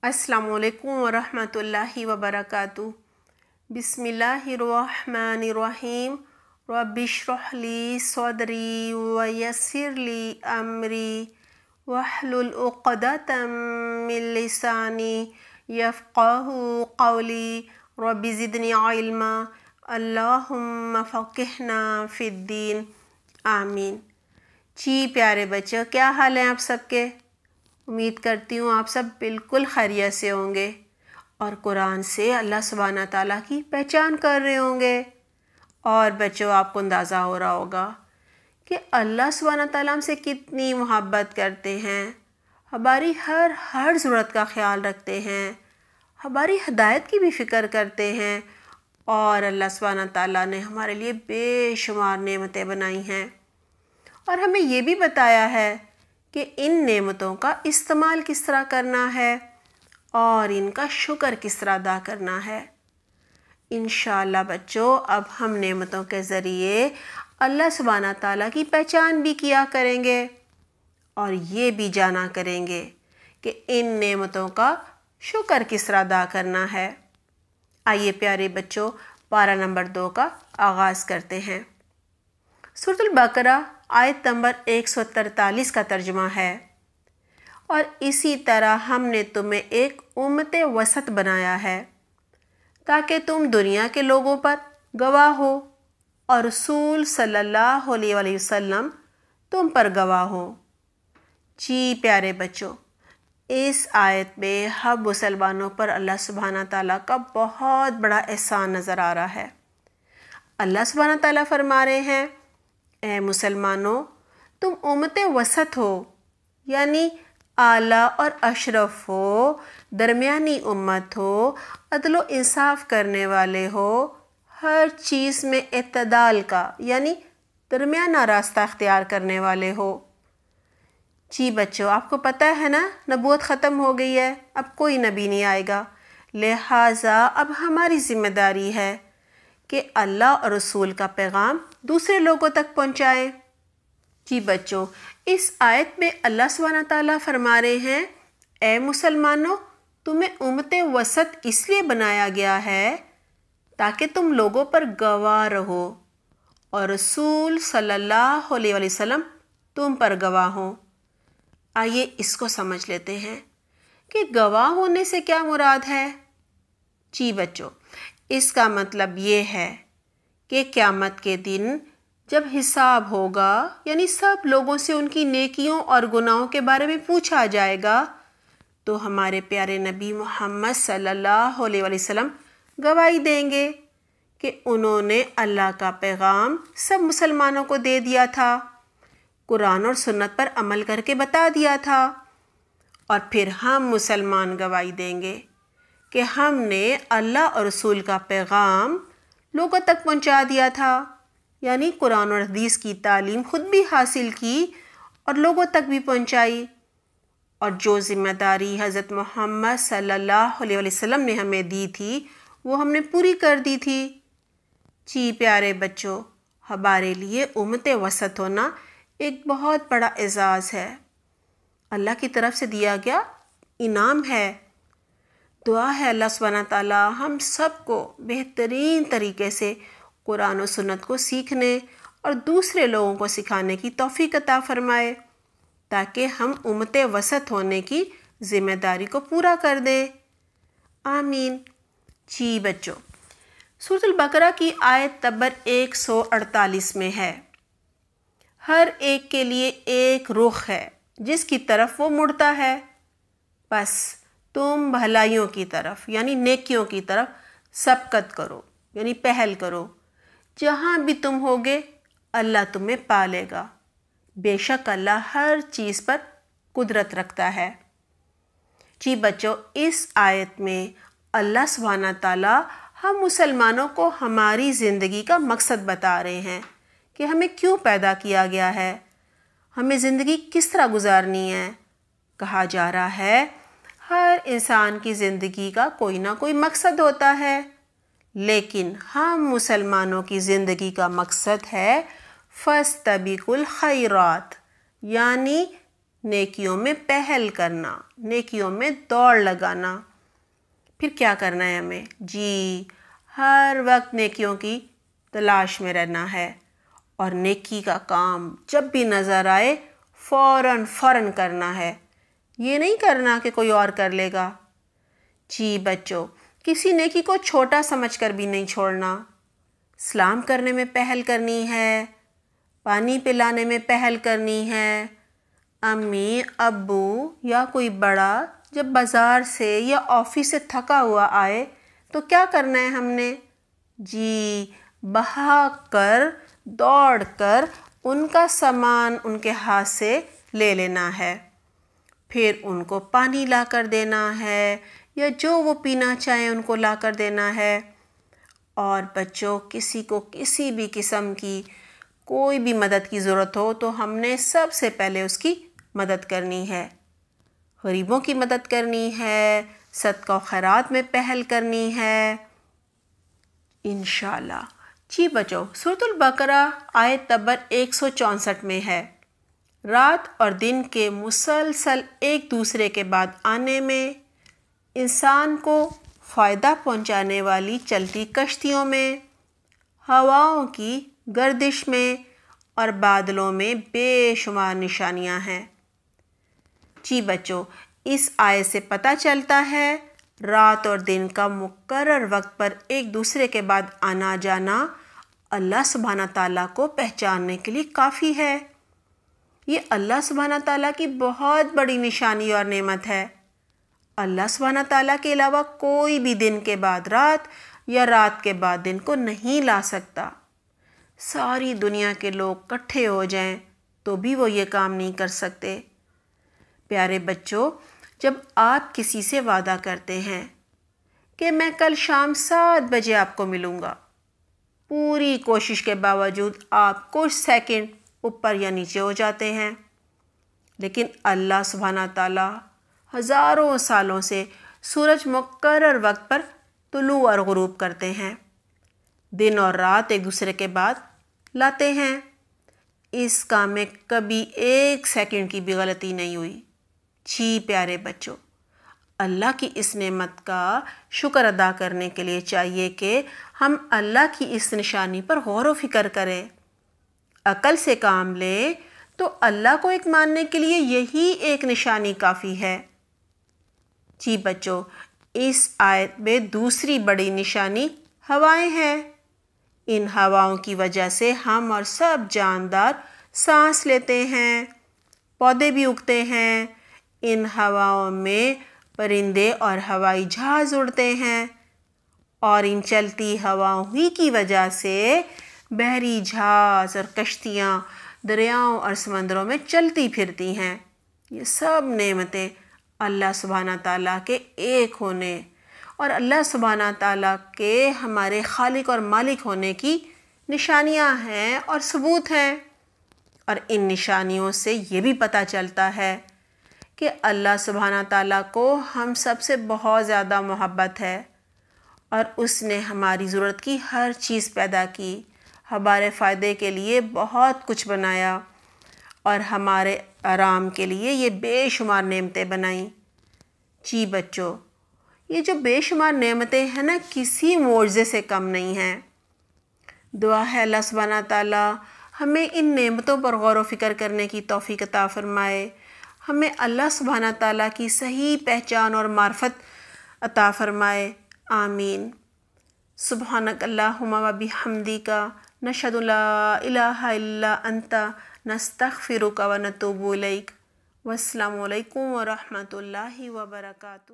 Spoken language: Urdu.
السلام علیکم ورحمۃ اللہ وبرکاتہ۔ بسم اللہ الرحمن الرحیم۔ رب اشرح لی صدری ویسر لی امری واحلل عقدۃ من لسانی یفقہوا قولی رب زدنی علما اللہم فقہنا فی الدین آمین۔ جی پیارے بچوں، کیا حال ہیں آپ سب کے؟ امید کرتی ہوں آپ سب بالکل خیریت سے ہوں گے اور قرآن سے اللہ سبحانہ تعالیٰ کی پہچان کر رہے ہوں گے۔ اور بچوں، آپ کو اندازہ ہو رہا ہوگا کہ اللہ سبحانہ تعالیٰ ہم سے کتنی محبت کرتے ہیں، ہماری ہر ضرورت کا خیال رکھتے ہیں، ہماری ہدایت کی بھی فکر کرتے ہیں، اور اللہ سبحانہ تعالیٰ نے ہمارے لیے بے شمار نعمتیں بنائی ہیں، اور ہمیں یہ بھی بتایا ہے کہ ان نعمتوں کا استعمال کس طرح کرنا ہے اور ان کا شکر کس طرح ادا کرنا ہے۔ انشاءاللہ بچوں، اب ہم نعمتوں کے ذریعے اللہ سبحانہ تعالیٰ کی پہچان بھی کیا کریں گے اور یہ بھی جانا کریں گے کہ ان نعمتوں کا شکر کس طرح ادا کرنا ہے۔ آئیے پیارے بچوں، پارہ نمبر 2 کا آغاز کرتے ہیں۔ سورۃ البقرہ آیت نمبر 143 کا ترجمہ ہے، اور اسی طرح ہم نے تمہیں ایک امت وسط بنایا ہے تاکہ تم دنیا کے لوگوں پر گواہ ہو اور رسول صلی اللہ علیہ وآلہ وسلم تم پر گواہ ہو۔ جی پیارے بچوں، اس آیت میں ہم مسلمانوں پر اللہ سبحانہ تعالیٰ کا بہت بڑا احسان نظر آ رہا ہے۔ اللہ سبحانہ تعالیٰ فرما رہے ہیں، اے مسلمانوں، تم امت وسط ہو، یعنی اعلیٰ اور اشرف ہو، درمیانی امت ہو، عدل و انصاف کرنے والے ہو، ہر چیز میں اعتدال کا یعنی درمیانہ راستہ اختیار کرنے والے ہو۔ جی بچوں، آپ کو پتہ ہے نا، نبوت ختم ہو گئی ہے، اب کوئی نبی نہیں آئے گا، لہٰذا اب ہماری ذمہ داری ہے کہ اللہ اور رسول کا پیغام دوسرے لوگوں تک پہنچائیں۔ جی بچوں، اس آیت میں اللہ سبحانہ تعالیٰ فرما رہے ہیں، اے مسلمانوں، تمہیں امت وسط اس لیے بنایا گیا ہے تاکہ تم لوگوں پر گواہ رہو اور رسول صلی اللہ علیہ وآلہ وسلم تم پر گواہ ہوں۔ آئیے اس کو سمجھ لیتے ہیں کہ گواہ ہونے سے کیا مراد ہے۔ جی بچوں، اس کا مطلب یہ ہے کہ قیامت کے دن جب حساب ہوگا، یعنی سب لوگوں سے ان کی نیکیوں اور گناہوں کے بارے میں پوچھا جائے گا، تو ہمارے پیارے نبی محمد صلی اللہ علیہ وآلہ وسلم گواہی دیں گے کہ انہوں نے اللہ کا پیغام سب مسلمانوں کو دے دیا تھا، قرآن اور سنت پر عمل کر کے بتا دیا تھا، اور پھر ہم مسلمان گواہی دیں گے کہ ہم نے اللہ اور رسول کا پیغام لوگوں تک پہنچا دیا تھا، یعنی قرآن اور حدیث کی تعلیم خود بھی حاصل کی اور لوگوں تک بھی پہنچائی، اور جو ذمہ داری حضرت محمد صلی اللہ علیہ وسلم نے ہمیں دی تھی وہ ہم نے پوری کر دی تھی۔ جی پیارے بچوں، ہمارے لیے امت وسط ہونا ایک بہت بڑا اعزاز ہے، اللہ کی طرف سے دیا گیا انعام ہے۔ دعا ہے اللہ سبحانہ تعالیٰ ہم سب کو بہترین طریقے سے قرآن و سنت کو سیکھنے اور دوسرے لوگوں کو سکھانے کی توفیق عطا فرمائے تاکہ ہم امت وسط ہونے کی ذمہ داری کو پورا کر دیں، آمین۔ جی بچوں، سورۃ البقرہ کی آیت نمبر 148 میں ہے، ہر ایک کے لیے ایک رخ ہے جس کی طرف وہ مڑتا ہے، بس تم بھلائیوں کی طرف یعنی نیکیوں کی طرف سبقت کرو، یعنی پہل کرو، جہاں بھی تم ہوگے اللہ تمہیں پالے گا، بے شک اللہ ہر چیز پر قدرت رکھتا ہے۔ جی بچوں، اس آیت میں اللہ سبحانہ تعالیٰ ہم مسلمانوں کو ہماری زندگی کا مقصد بتا رہے ہیں کہ ہمیں کیوں پیدا کیا گیا ہے، ہمیں زندگی کس طرح گزارنی ہے۔ کہا جا رہا ہے ہر انسان کی زندگی کا کوئی نہ کوئی مقصد ہوتا ہے، لیکن ہم مسلمانوں کی زندگی کا مقصد ہے فاستبقوا الخیرات، یعنی نیکیوں میں پہل کرنا، نیکیوں میں دوڑ لگانا۔ پھر کیا کرنا ہے ہمیں؟ جی ہر وقت نیکیوں کی تلاش میں رہنا ہے، اور نیکی کا کام جب بھی نظر آئے فوراً کرنا ہے۔ یہ نہیں کرنا کہ کوئی اور کر لے گا۔ جی بچوں، کسی نیکی کو چھوٹا سمجھ کر بھی نہیں چھوڑنا۔ سلام کرنے میں پہل کرنی ہے، پانی پلانے میں پہل کرنی ہے۔ امی، ابو یا کوئی بڑا جب بازار سے یا آفس سے تھکا ہوا آئے تو کیا کرنا ہے ہم نے؟ جی بھاگ کر، دوڑ کر ان کا سامان ان کے ہاتھ سے لے لینا ہے، پھر ان کو پانی لا کر دینا ہے یا جو وہ پینا چاہیں ان کو لا کر دینا ہے۔ اور بچوں، کسی کو کسی بھی قسم کی کوئی بھی مدد کی ضرورت ہو تو ہم نے سب سے پہلے اس کی مدد کرنی ہے، غریبوں کی مدد کرنی ہے، صدقہ و خیرات میں پہل کرنی ہے انشاءاللہ۔ جی بچوں، سورۃ البقرہ آیت نمبر 164 میں ہے، رات اور دن کے مسلسل ایک دوسرے کے بعد آنے میں، انسان کو فائدہ پہنچانے والی چلتی کشتیوں میں، ہواؤں کی گردش میں اور بادلوں میں بے شمار نشانیاں ہیں۔ جی بچوں، اس آیت سے پتہ چلتا ہے رات اور دن کا مقرر وقت پر ایک دوسرے کے بعد آنا جانا اللہ سبحانہ تعالیٰ کو پہچاننے کے لیے کافی ہے۔ یہ اللہ سبحانہ تعالیٰ کی بہت بڑی نشانی اور نعمت ہے۔ اللہ سبحانہ تعالیٰ کے علاوہ کوئی بھی دن کے بعد رات یا رات کے بعد دن کو نہیں لا سکتا۔ ساری دنیا کے لوگ اکٹھے ہو جائیں تو بھی وہ یہ کام نہیں کر سکتے۔ پیارے بچوں، جب آپ کسی سے وعدہ کرتے ہیں کہ میں کل شام 7 بجے آپ کو ملوں گا، پوری کوشش کے باوجود آپ کچھ سیکنڈ اوپر یا نیچے ہو جاتے ہیں، لیکن اللہ سبحانہ تعالیٰ ہزاروں سالوں سے سورج مقرر وقت پر طلوع اور غروب کرتے ہیں، دن اور رات ایک دوسرے کے بعد لاتے ہیں۔ اس کام میں کبھی 1 سیکنڈ کی بھی غلطی نہیں ہوئی۔ جی پیارے بچوں، اللہ کی اس نعمت کا شکر ادا کرنے کے لیے چاہیے کہ ہم اللہ کی اس نشانی پر غور و فکر کریں، عقل سے کام لیں، تو اللہ کو ایک ماننے کے لیے یہی ایک نشانی کافی ہے۔ جی بچوں، اس آیت میں دوسری بڑی نشانی ہوائیں ہیں۔ ان ہواؤں کی وجہ سے ہم اور سب جاندار سانس لیتے ہیں، پودے بھی اگتے ہیں۔ ان ہواؤں میں پرندے اور ہوائی جہاز اڑتے ہیں، اور ان چلتی ہواؤں ہی کی وجہ سے بحری جہاز اور کشتیاں دریاؤں اور سمندروں میں چلتی پھرتی ہیں۔ یہ سب نعمتیں اللہ سبحانہ تعالیٰ کے ایک ہونے اور اللہ سبحانہ تعالیٰ کے ہمارے خالق اور مالک ہونے کی نشانیاں ہیں اور ثبوت ہیں۔ اور ان نشانیوں سے یہ بھی پتہ چلتا ہے کہ اللہ سبحانہ تعالیٰ کو ہم سب سے بہت زیادہ محبت ہے، اور اس نے ہماری ضرورت کی ہر چیز پیدا کی، ہمارے فائدے کے لیے بہت کچھ بنایا، اور ہمارے آرام کے لیے یہ بے شمار نعمتیں بنائیں۔ جی بچوں، یہ جو بے شمار نعمتیں ہیں نا، کسی معجزے سے کم نہیں ہیں۔ دعا ہے اللہ سبحانہ تعالیٰ ہمیں ان نعمتوں پر غور و فکر کرنے کی توفیق عطا فرمائے، ہمیں اللہ سبحانہ تعالیٰ کی صحیح پہچان اور معرفت عطا فرمائے، آمین۔ سبحانک اللہم و بحمدک، نشہد لا الہ الا انت، نستغفرک و نتوب الیک۔ والسلام علیکم ورحمۃ اللہ وبرکاتہ۔